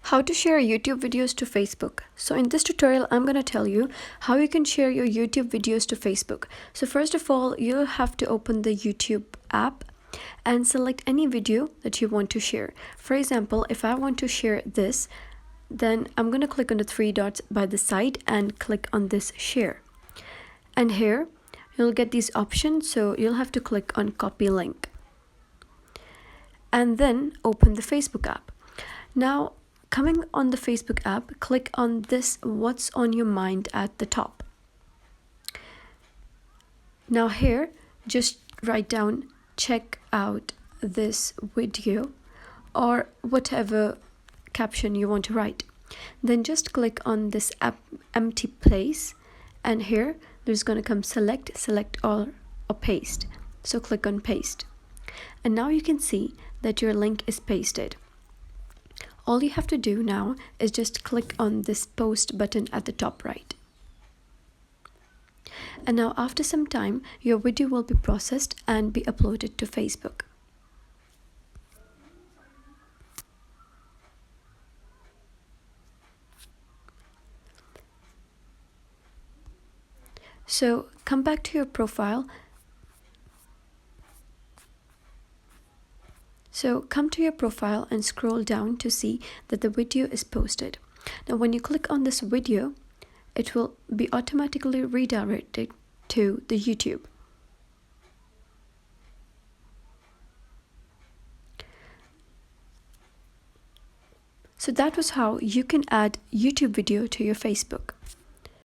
How to share YouTube videos to Facebook. So in this tutorial, I'm going to tell you how you can share your YouTube videos to Facebook. So first of all, you'll have to open the YouTube app and select any video that you want to share. For example, if I want to share this, then I'm going to click on the three dots by the side and click on this share. And here you'll get these options. So you'll have to click on copy link and then open the Facebook app. Now, coming on the Facebook app, click on this what's on your mind at the top. Now here, just write down check out this video or whatever caption you want to write. Then just click on this empty place, and here there's going to come select all or paste. So click on paste. And now you can see that your link is pasted. All you have to do now is just click on this post button at the top right. And now after some time, your video will be processed and be uploaded to Facebook. So come back to your profile. So come to your profile and scroll down to see that the video is posted. Now when you click on this video, it will be automatically redirected to the YouTube. So that was how you can add YouTube video to your Facebook.